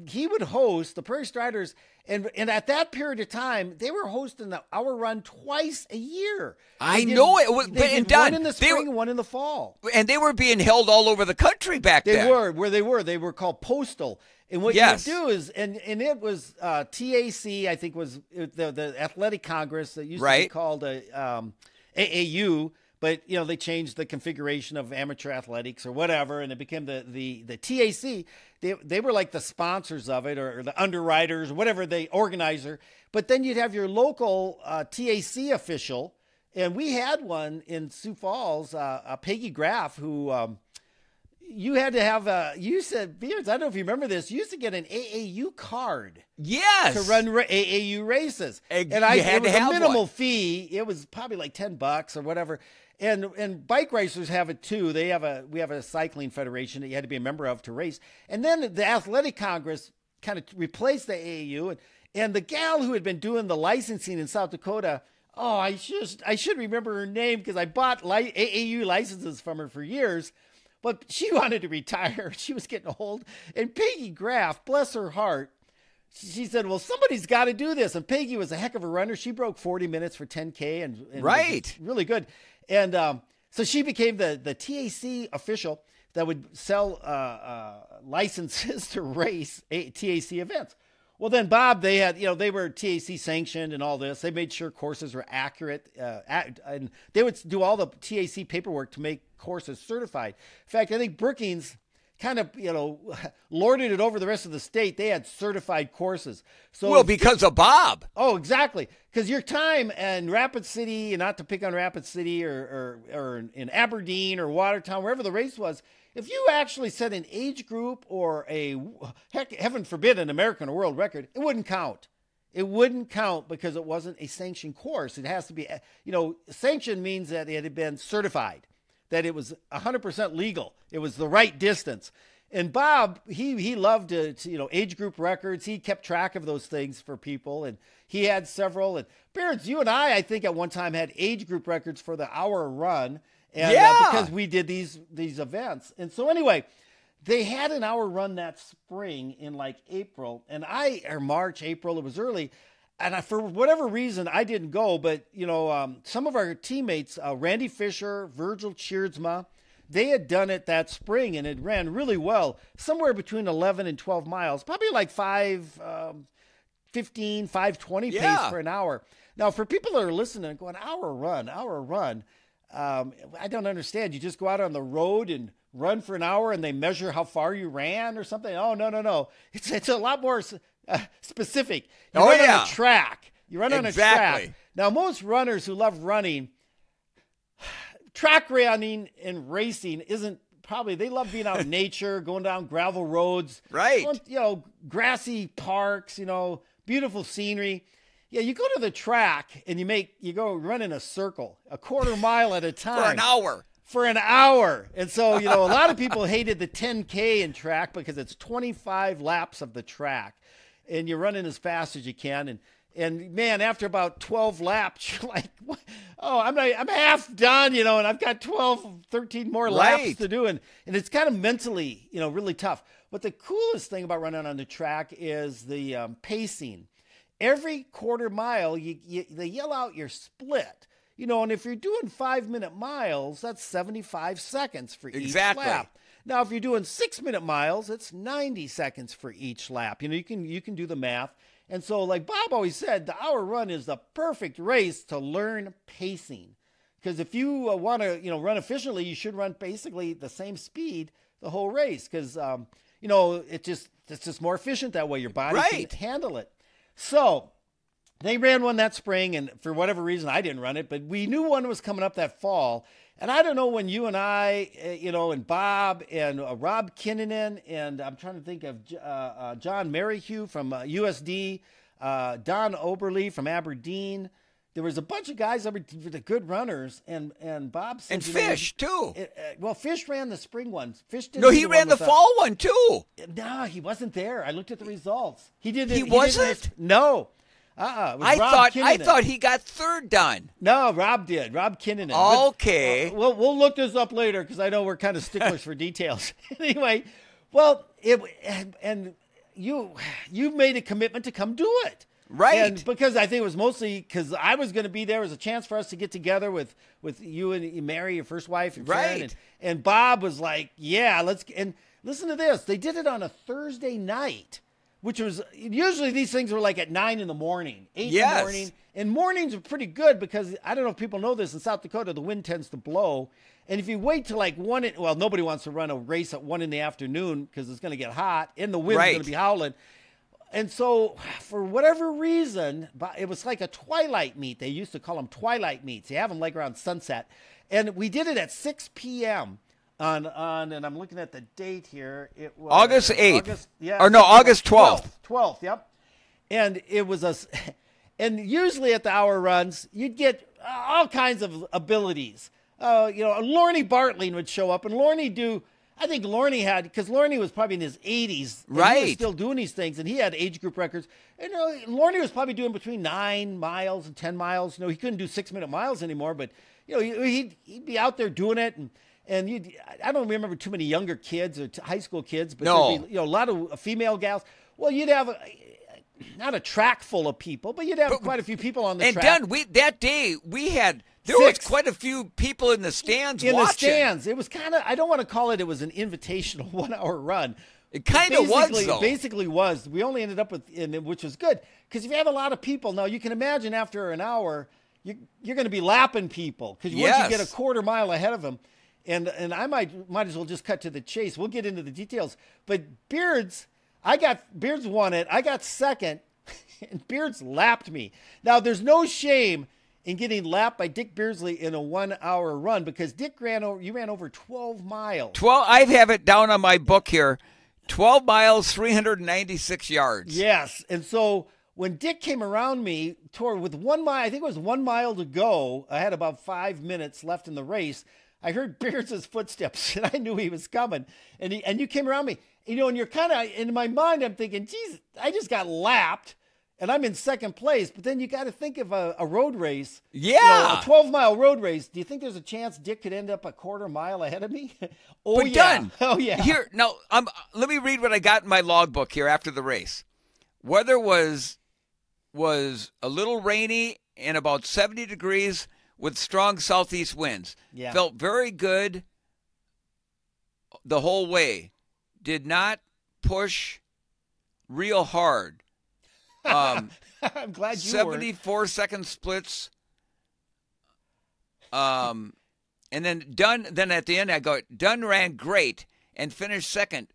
he would host the Prairie Striders. And at that period of time, they were hosting the hour run twice a year. I know it was, one in the spring, one in the fall, and they were being held all over the country back then. They were called Postal. And what you would do is, and it was TAC, I think was the Athletic Congress that used to be called AAU, But, they changed the configuration of amateur athletics or whatever, and it became the TAC. They were like the sponsors of it or the underwriters, or whatever, the organizer. But then you'd have your local TAC official, and we had one in Sioux Falls, Peggy Graff, who you had to have you said, Beards, I don't know if you remember this, you used to get an AAU card. Yes. To run AAU races. And it was a minimal fee. It was probably like $10 or whatever. And bike racers have it too. We have a cycling federation that you had to be a member of to race. And then the Athletic Congress kind of replaced the AAU. And the gal who had been doing the licensing in South Dakota, I should remember her name because I bought AAU licenses from her for years. But she wanted to retire. She was getting old. And Peggy Graff, bless her heart, she said, well, somebody's got to do this. And Peggy was a heck of a runner. She broke 40 minutes for 10K and right. Really good. And so she became the TAC official that would sell licenses to race TAC events. Well, then Bob, they had, they were TAC sanctioned and all this. They made sure courses were accurate. And they would do all the TAC paperwork to make courses certified. In fact, I think Brookings kind of, lorded it over the rest of the state. They had certified courses. So because of Bob. Oh, exactly. Because your time in Rapid City, and not to pick on Rapid City or in Aberdeen or Watertown, wherever the race was, if you actually set an age group or heaven forbid, an American or world record, it wouldn't count. It wouldn't count because it wasn't a sanctioned course. It has to be, sanctioned means that it had been certified, that it was 100% legal. It was the right distance. And Bob, he loved to age group records. He kept track of those things for people, and he had several. And Beards, you and I think at one time had age group records for the hour run, and because we did these events. And so anyway, they had an hour run that spring in like April, or March, April. It was early. And for whatever reason, I didn't go, but, some of our teammates, Randy Fisher, Virgil Cheersma, they had done it that spring, and it ran really well, somewhere between 11 and 12 miles, probably like 5:15, 5:20 pace for an hour. Now, for people that are listening and going, hour run, I don't understand. You just go out on the road and run for an hour and they measure how far you ran or something? Oh, no. It's a lot more specific. You run on a track. You run on a track. Now, most runners who love running, track running and racing isn't probably, they love being out in nature, going down gravel roads. Right. Grassy parks, beautiful scenery. Yeah, you go to the track and you go run in a circle, a quarter mile at a time. For an hour. And so, a lot of people hated the 10K in track because it's 25 laps of the track. And you're running as fast as you can. And man, after about 12 laps, you're like, I'm half done, and I've got 12, 13 more laps to do. And it's kind of mentally, really tough. But the coolest thing about running on the track is the pacing. Every quarter mile, they yell out your split. And if you're doing 5-minute miles, that's 75 seconds for each lap. Now, if you're doing 6-minute miles, it's 90 seconds for each lap. You can do the math. And so, like Bob always said, the hour run is the perfect race to learn pacing. Because if you want to, run efficiently, you should run basically the same speed the whole race. Because, it's just more efficient that way. Your body can handle it. So they ran one that spring, and for whatever reason, I didn't run it, but we knew one was coming up that fall. And I don't know when you and I, and Bob and Rob Kinnunen, and I'm trying to think of John Merrihew from USD, Don Oberle from Aberdeen. There was a bunch of guys that were the good runners, and Bob said, and Fish too. Fish ran the spring one. Fish didn't. No, he ran the fall one too. No, he wasn't there. I looked at the results. He did. He wasn't. No. I thought he got third done. No, Rob did. Rob Kinnunen. Okay. But, we'll look this up later because I know we're kind of sticklers for details. Anyway, you made a commitment to come do it. Right. And because I think it was mostly because I was going to be there. It was a chance for us to get together with you and Mary, your first wife, and Karen, and Bob was like, yeah, let's. And listen to this. They did it on a Thursday night. which was usually these things were like at 9 in the morning, 8 in Yes. the morning. And mornings are pretty good because I don't know if people know this, in South Dakota, the wind tends to blow. And if you wait till like nobody wants to run a race at 1 in the afternoon because it's going to get hot and the wind's Right. going to be howling. And so for whatever reason, it was like a twilight meet. They used to call them twilight meets. They have them like around sunset. And we did it at 6 p.m. on and I'm looking at the date here. It was August 8th. August 12th. 12th, yep. And it was and usually at the hour runs, you'd get all kinds of abilities. Lorne Bartling would show up, and I think Lorne had, because Lorne was probably in his 80s. And right. He was still doing these things, and he had age group records. And Lorne was probably doing between 9 miles and 10 miles. He couldn't do 6-minute miles anymore, but he'd be out there doing it. And I don't remember too many younger kids or high school kids, but there'd be, a lot of female gals. Well, you'd have not a track full of people, but you'd have quite a few people on the track. And that day we had. There was quite a few people in the stands watching. In the stands. It was kind of, I don't want to call it was an invitational 1-hour run. It kind of was, though. It basically was. We only ended up with, which was good. Because if you have a lot of people, now you can imagine after an hour, you're going to be lapping people. Because once you get a quarter mile ahead of them, and I might as well just cut to the chase. We'll get into the details. But Beards won it. I got second, and Beards lapped me. Now, there's no shame in getting lapped by Dick Beardsley in a 1-hour run because Dick ran over 12 miles. I have it down on my book here. 12 miles, 396 yards. Yes. And so when Dick came around me with 1 mile, I think it was 1 mile to go. I had about 5 minutes left in the race. I heard Beards' footsteps and I knew he was coming. And you came around me, and you're kind of, in my mind, I'm thinking, geez, I just got lapped. And I'm in second place, but then you got to think of a road race. Yeah. A 12-mile road race. Do you think there's a chance Dick could end up a quarter mile ahead of me? Done. Oh, yeah. Here, now, let me read what I got in my logbook here after the race. Weather was a little rainy and about 70 degrees with strong southeast winds. Yeah. Felt very good the whole way. Did not push real hard. I'm glad you 74-second splits. And then Dunn. Then at the end, I go. Dunn ran great and finished second,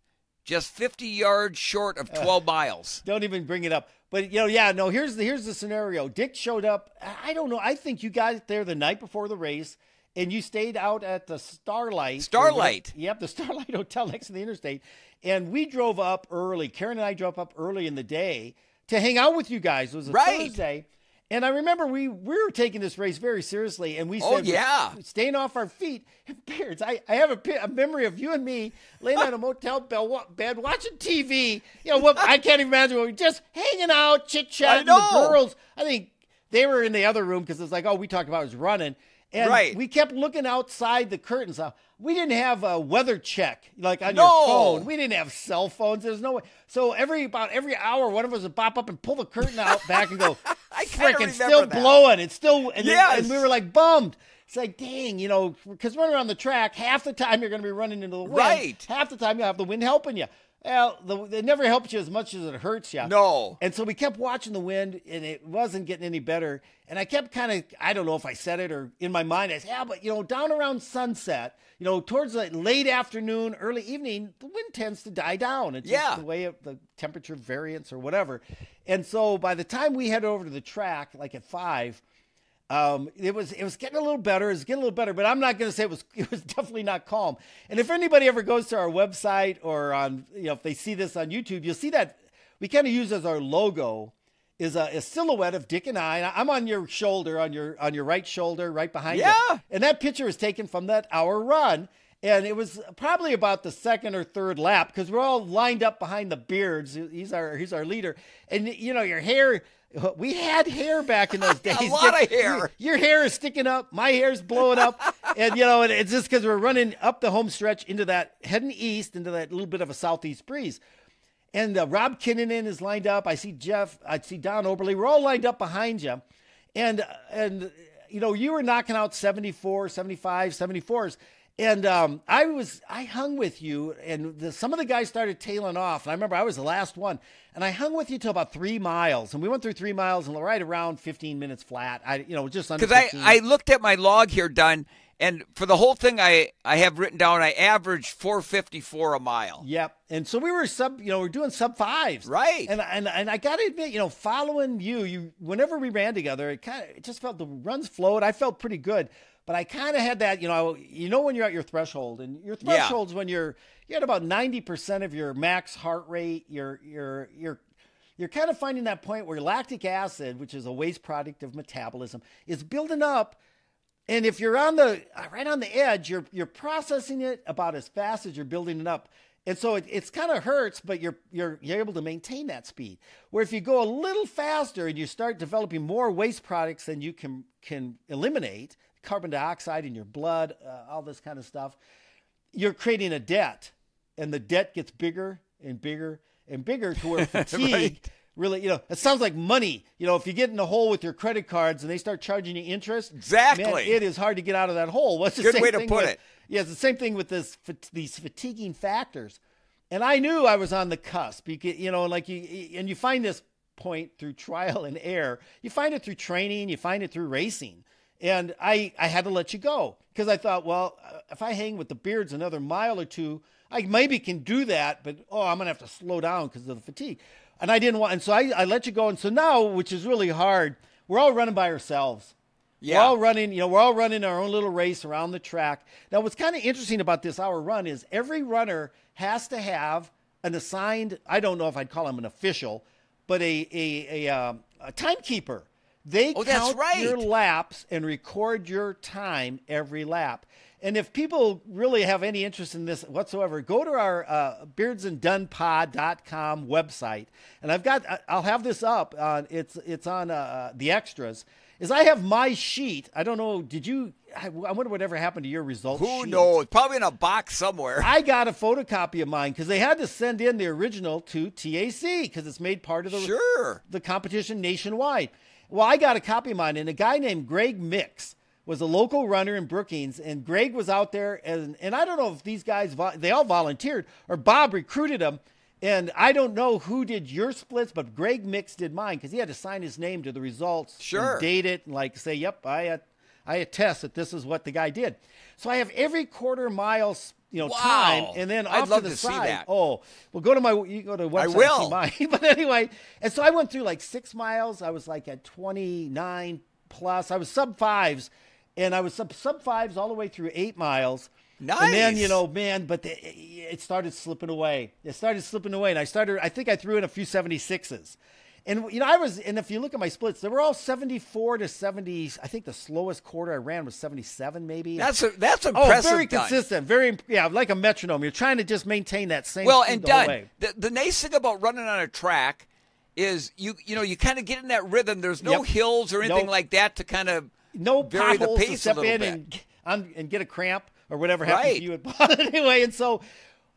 just 50 yards short of 12 miles. Don't even bring it up. But here's the scenario. Dick showed up. I don't know. I think you got there the night before the race, and you stayed out at the Starlight. Yep, the Starlight Hotel next to the interstate. And we drove up early. Karen and I drove up early in the day to hang out with you guys. It was a Thursday. And I remember we were taking this race very seriously, and we said, staying off our feet. And Beards, I have a memory of you and me laying on a motel bed watching TV. I can't even imagine. We were just hanging out, chit-chatting. The girls, I think they were in the other room because it's like, we talked about was running. And we kept looking outside the curtains. We didn't have a weather check like on your phone. We didn't have cell phones. There's no way. So about every hour, one of us would pop up and pull the curtain out back and go, frick, it's still blowing. It's still, and we were like bummed. It's like, dang, because running around the track, half the time you're going to be running into the wind. Right. Half the time you have the wind helping you. Well, it never helps you as much as it hurts you. No. And so we kept watching the wind, and it wasn't getting any better. And I kept I don't know if I said it or in my mind, I said, but, down around sunset, towards the late afternoon, early evening, the wind tends to die down. It's just the way of the temperature variance or whatever. And so by the time we headed over to the track, like at 5, it was getting a little better. It was getting a little better, but I'm not going to say it was definitely not calm. And if anybody ever goes to our website or on, if they see this on YouTube, you'll see that we kind of use as our logo is a silhouette of Dick and I. I'm on your shoulder, on your right shoulder, right behind you. And that picture is taken from that hour run. And it was probably about the second or third lap because we're all lined up behind the Beards. He's our leader. And, your hair, we had hair back in those days. A lot of hair. Your hair is sticking up. My hair's blowing up. And, and it's just because we're running up the home stretch heading east into that little bit of a southeast breeze. And Rob Kinnunen is lined up. I see Jeff. I see Don Oberle. We're all lined up behind you. And you were knocking out 74, 75, 74s. And I hung with you, and some of the guys started tailing off. And I remember I was the last one, and I hung with you till about 3 miles, and we went through 3 miles and right around 15 minutes flat. Just under. Because 15. I looked at my log here, Dunn, and for the whole thing, I have written down I averaged 4:54 a mile. Yep. And so we were we're doing sub 5s. Right. And I got to admit, following you, whenever we ran together, it just felt the runs flowed. I felt pretty good. But I kind of had that, when you're at your threshold, and your threshold's when you're at about 90% of your max heart rate. You're kind of finding that point where lactic acid, which is a waste product of metabolism, is building up. And if you're right on the edge, you're processing it about as fast as you're building it up. And so it's kind of hurts, but you're able to maintain that speed. Where if you go a little faster and you start developing more waste products than you can eliminate, carbon dioxide in your blood, all this kind of stuff, you're creating a debt, and the debt gets bigger and bigger and bigger to where fatigue right. really, it sounds like money. If you get in a hole with your credit cards and they start charging you interest, exactly, man, it is hard to get out of that hole. What's the good same way to thing put with, it? Yeah, it's the same thing with these fatiguing factors. And I knew I was on the cusp, because, you find this point through trial and error. You find it through training, you find it through racing. And I had to let you go because I thought, well, if I hang with the Beards another mile or two, I maybe can do that, but I'm going to have to slow down because of the fatigue. And I didn't want, and so I let you go. And so now, which is really hard, we're all running by ourselves. Yeah. We're all running our own little race around the track. Now, what's kind of interesting about this hour run is every runner has to have an assigned, I don't know if I'd call him an official, but a timekeeper. They count your laps and record your time every lap. And if people really have any interest in this whatsoever, go to our beardsanddunpod.com website. And I'll have this up. It's on the extras. I have my sheet. I don't know. I wonder whatever happened to your results sheet. Who knows? Probably in a box somewhere. I got a photocopy of mine because they had to send in the original to TAC because it's made part of the competition nationwide. Well, I got a copy of mine, and a guy named Greg Mix was a local runner in Brookings, and Greg was out there, and I don't know if these guys, they all volunteered, or Bob recruited them, and I don't know who did your splits, but Greg Mix did mine, because he had to sign his name to the results, and date it, and say, yep, I attest that this is what the guy did. So I have every quarter mile time, and then off to the side. See that. Oh, well, go to the website. I will. And see mine. But anyway, and so I went through 6 miles. I was at 29 plus. I was sub 5s, and I was sub 5s all the way through 8 miles. Nice. And then, but it started slipping away. And I think I threw in a few 76s. And, and if you look at my splits, they were all 74 to 70. I think the slowest quarter I ran was 77, maybe. That's impressive. Oh, very consistent. Like a metronome. You're trying to just maintain that same speed the whole way. The nice thing about running on a track is you kind of get in that rhythm. There's no hills or anything like that to kind of vary the pace to step a little in bit. and get a cramp or whatever happened to you at Bond anyway. And so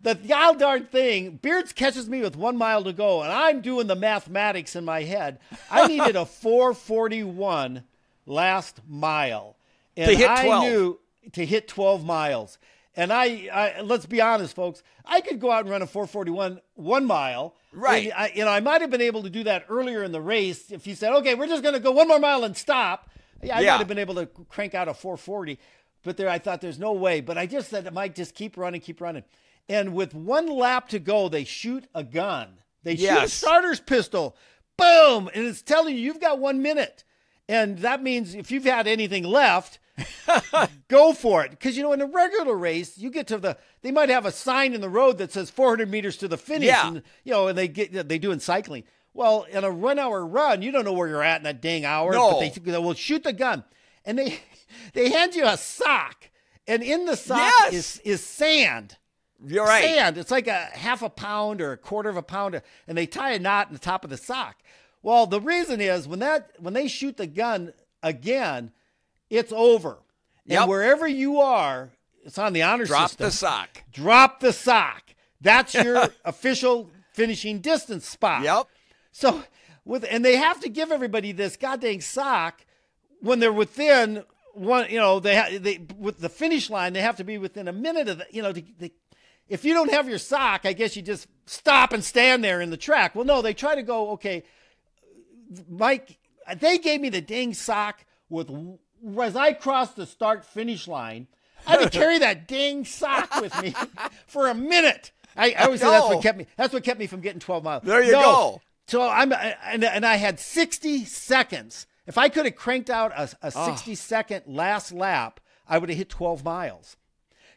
the god darn thing, Beards catches me with 1 mile to go, and I'm doing the mathematics in my head. I needed a 4:41 last mile. And to hit 12. I knew to hit 12 miles. And I let's be honest, folks, I could go out and run a 4:41 1 mile. Right. And I might have been able to do that earlier in the race if you said, okay, we're just going to go 1 more mile and stop. I might have been able to crank out a 4:40. But I thought there's no way. But I just said I might just keep running. And with 1 lap to go, they shoot a gun. They shoot a starter's pistol. Boom! And it's telling you've got 1 minute. And that means if you've had anything left, go for it. Because, in a regular race, you get to they might have a sign in the road that says 400 meters to the finish. Yeah. And, and they do in cycling. Well, in a 1 hour run, you don't know where you're at in that dang hour. No. But they will shoot the gun. And they hand you a sock. And in the sock is sand. You're right. Sand. It's like a half a pound or a quarter of a pound, and they tie a knot in the top of the sock. Well, the reason is when they shoot the gun again, it's over. And wherever you are, it's on the honor system. Drop the sock. That's your official finishing distance spot. Yep. So and they have to give everybody this goddamn sock when they're within one, they with the finish line, they have to be within a minute of if you don't have your sock, I guess you just stop and stand there in the track. Well, no, they try to go, okay, Mike, they gave me the dang sock as I crossed the start finish line, I had to carry that dang sock with me for a minute. I always say that's what kept me from getting 12 miles. There you go. So and I had 60 seconds. If I could have cranked out a 60-second last lap, I would have hit 12 miles.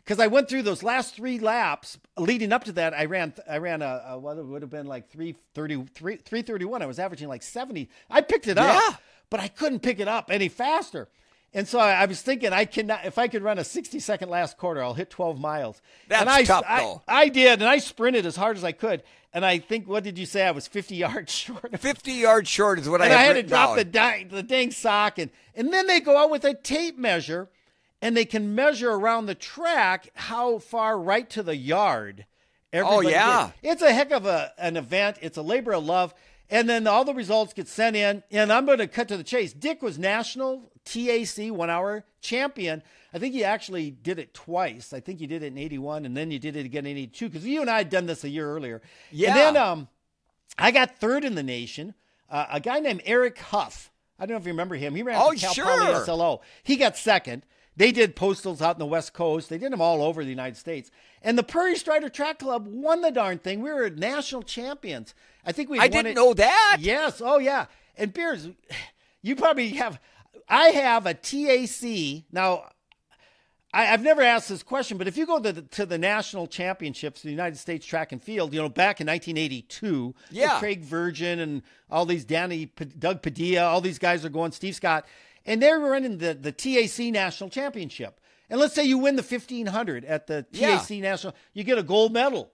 Because I went through those last 3 laps leading up to that. I ran what would have been like 3:31. I was averaging like 70. I picked it up, but I couldn't pick it up any faster. And so I was thinking, if I could run a 60-second last quarter, I'll hit 12 miles. That's tough, though. I did, and I sprinted as hard as I could. And I think, what did you say? I was 50 yards short. 50 yards short is what I had. And I had to drop the dang sock. And then they go out with a tape measure, and they can measure around the track how far right to the yard everybody did. It's a heck of an event. It's a labor of love. And then all the results get sent in, and I'm going to cut to the chase. Dick was national TAC 1 hour champion. I think he actually did it twice. I think you did it in 81, and then you did it again in 82, because you and I had done this a year earlier. Yeah. And then I got third in the nation. A guy named Eric Huff. I don't know if you remember him. He ran for Cal Poly SLO. He got second. They did postals out in the West Coast. They did them all over the United States. And the Prairie Strider Track Club won the darn thing. We were national champions. I think we. I didn't know that. Yes. Oh, yeah. And Beers, you probably have. I have a TAC. Now, I've never asked this question, but if you go to the national championships, the United States Track and Field, back in 1982, Craig Virgin and all these Doug Padilla, all these guys are going, Steve Scott, and they're running the TAC National Championship. And let's say you win the 1500 at the TAC National, you get a gold medal.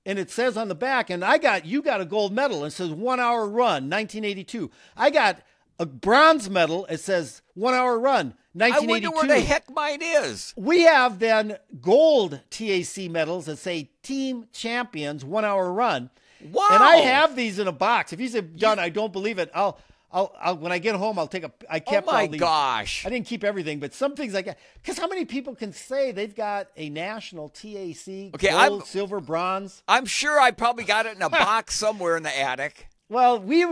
And it says on the back, and you got a gold medal. It says 1 hour run, 1982. I got a bronze medal. It says 1 hour run, 1982. I wonder where the heck mine is. We have then gold TAC medals that say Team Champions 1 hour run. Wow. And I have these in a box. If you say, John, I don't believe it, I'll when I get home, I kept all these. Gosh. I didn't keep everything, but some things I got. Because how many people can say they've got a national TAC gold, silver, bronze? I'm sure I probably got it in a box somewhere in the attic. Well, we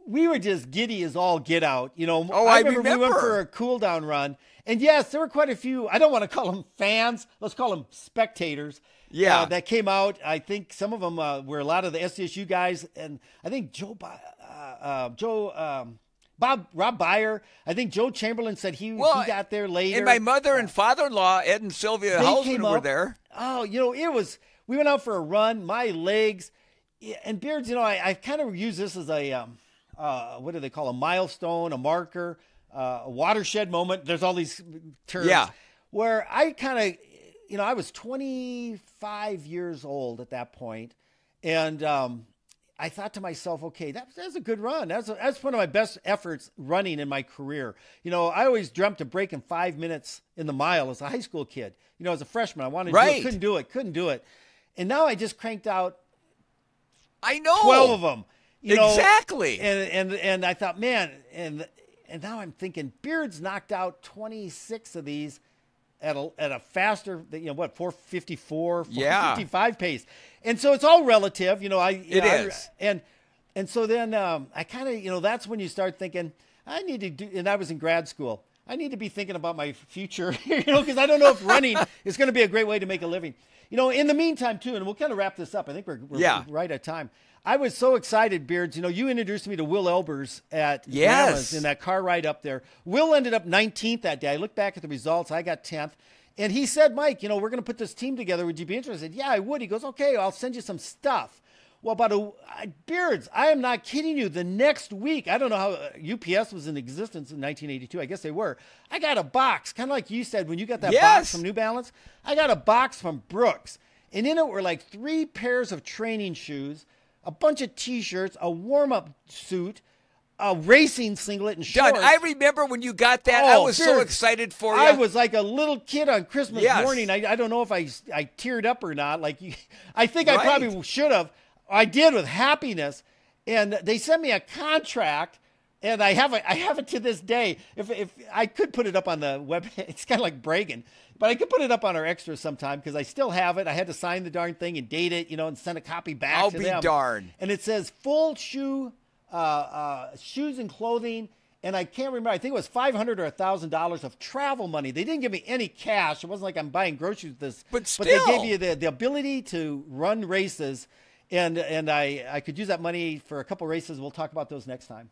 were just giddy as all get out. I remember. We went for a cool down run. And yes, there were quite a few. I don't want to call them fans. Let's call them spectators. Yeah. That came out. I think some of them were a lot of the SDSU guys. And I think Rob Byer. I think Joe Chamberlain said he got there later. And my mother and father-in-law, Ed and Sylvia Hausman, were there. Oh, we went out for a run. My legs. And Beards, I kind of use this as a, what do they call a milestone, a marker, a watershed moment. There's all these terms. Yeah. Where I kind of, I was 25 years old at that point, and I thought to myself, okay, that's a good run. That's one of my best efforts running in my career. I always dreamt of breaking 5 minutes in the mile as a high school kid. As a freshman, I wanted to do it, couldn't do it. And now I just cranked out 12 of them. Exactly. And I thought, man, and now I'm thinking Beards knocked out 26 of these at a faster, 454, 455 pace. And so it's all relative, It is. And so then I kind of, that's when you start thinking, I need to do, and I was in grad school. I need to be thinking about my future, because I don't know if running is going to be a great way to make a living. In the meantime, too, and we'll kind of wrap this up. I think we're right at time. I was so excited, Beards. You introduced me to Will Elbers at Grandma's in that car ride up there. Will ended up 19th that day. I looked back at the results. I got 10th. And he said, Mike, we're going to put this team together. Would you be interested? Yeah, I would. He goes, okay, I'll send you some stuff. Well, Beards, I am not kidding you. The next week, I don't know how UPS was in existence in 1982. I guess they were. I got a box, kind of like you said when you got that box from New Balance. I got a box from Brooks. And in it were like 3 pairs of training shoes, a bunch of T-shirts, a warm-up suit, a racing singlet, and shorts. John, I remember when you got that. I was so excited for you. I was like a little kid on Christmas morning. I don't know if I teared up or not. I think I probably should have. I did with happiness. And they sent me a contract And I have it to this day. If I could put it up on the web, it's kind of like bragging, but I could put it up on our extras sometime because I still have it. I had to sign the darn thing and date it, and send a copy back to them. I'll be darned. And it says full shoes and clothing. And I can't remember. I think it was $500 or $1,000 of travel money. They didn't give me any cash. It wasn't like I'm buying groceries with this. But still. But they gave you the ability to run races. And I could use that money for a couple races. We'll talk about those next time.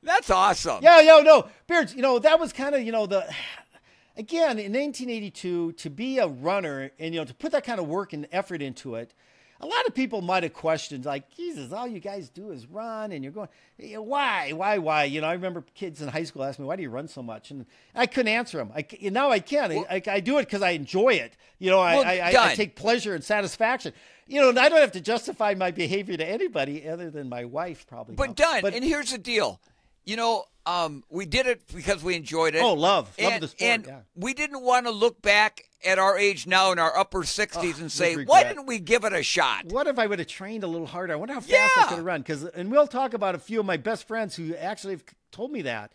That's awesome. Yeah, no. Beards, that was kind of, again, in 1982, to be a runner and, to put that kind of work and effort into it, a lot of people might have questioned, like, Jesus, all you guys do is run, and you're going, why? I remember kids in high school asked me, why do you run so much? And I couldn't answer them. Now I can. Well, I do it because I enjoy it. I take pleasure and satisfaction. And I don't have to justify my behavior to anybody other than my wife, probably. But and here's the deal. We did it because we enjoyed it. Oh, love the sport. And we didn't want to look back at our age now in our upper 60s and say, why didn't we give it a shot? What if I would have trained a little harder? I wonder how fast I could have run. And we'll talk about a few of my best friends who actually have told me that.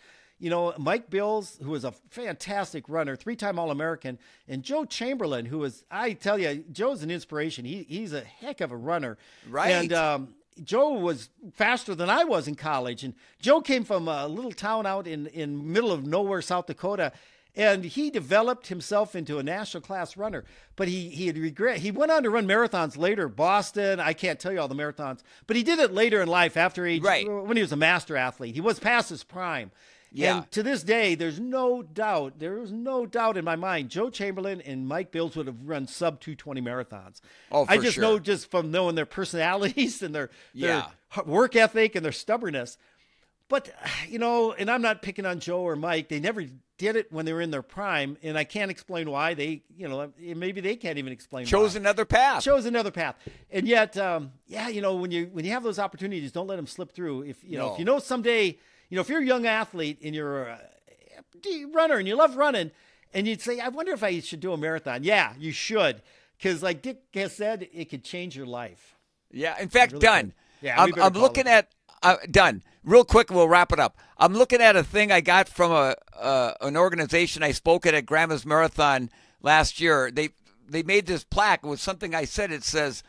Mike Bills, who was a fantastic runner, 3-time All-American, and Joe Chamberlain, who was, I tell you, Joe's an inspiration. He's a heck of a runner. Right. And Joe was faster than I was in college. And Joe came from a little town out in middle of nowhere, South Dakota. And he developed himself into a national class runner. But he went on to run marathons later, Boston. I can't tell you all the marathons. But he did it later in life when he was a master athlete. He was past his prime. Yeah. And to this day, there's no doubt in my mind, Joe Chamberlain and Mike Bills would have run sub 220 marathons. Oh, for I just sure. know just from knowing their personalities and their work ethic and their stubbornness. But, and I'm not picking on Joe or Mike. They never did it when they were in their prime. And I can't explain why. Maybe they can't even explain why. Chose another path. And yet, when you have those opportunities, don't let them slip through. If someday, if you're a young athlete and you're a runner and you love running and you'd say, I wonder if I should do a marathon. Yeah, you should. Because like Dick has said, it could change your life. Yeah. In fact, really done. Yeah, I'm looking at done. Real quick, we'll wrap it up. I'm looking at a thing I got from an organization I spoke at Grandma's Marathon last year. They made this plaque with something I said. It says,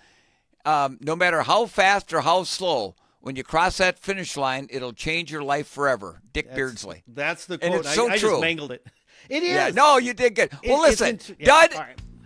no matter how fast or how slow, when you cross that finish line, it'll change your life forever. Dick Beardsley. That's the quote. And it's so I true. just mangled it. It is. Yeah, no, you did good. Well, listen, Dud,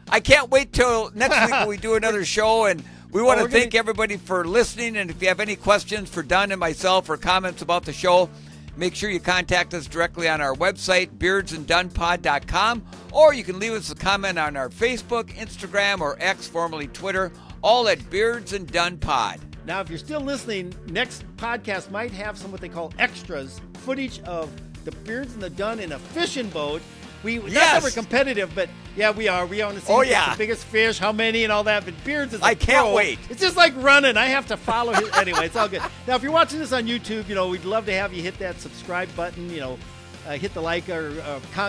I can't wait till next week when we do another show, and we want to thank everybody for listening. And if you have any questions for Dunn and myself or comments about the show, make sure you contact us directly on our website, beardsanddunpod.com, or you can leave us a comment on our Facebook, Instagram, or X, formerly Twitter, all at Beards and Dunn Pod. Now, if you're still listening, next podcast might have some what they call extras, footage of the Beards and the Dunn in a fishing boat. Not that we're competitive, but yeah, we are. We want to see the biggest fish, how many, and all that. But Beards is a can't pro. wait. It's just like running. I have to follow his. Anyway, it's all good. Now, if you're watching this on YouTube, we'd love to have you hit that subscribe button. Hit the like or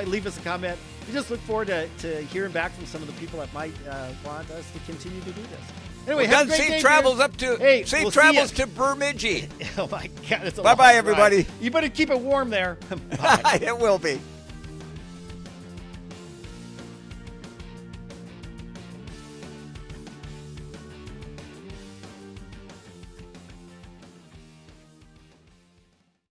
leave us a comment. We just look forward to hearing back from some of the people that might want us to continue to do this. Anyway, have a great day, safe travels safe travels to Bemidji. Oh my God! Bye-bye, everybody. You better keep it warm there. Bye. It will be.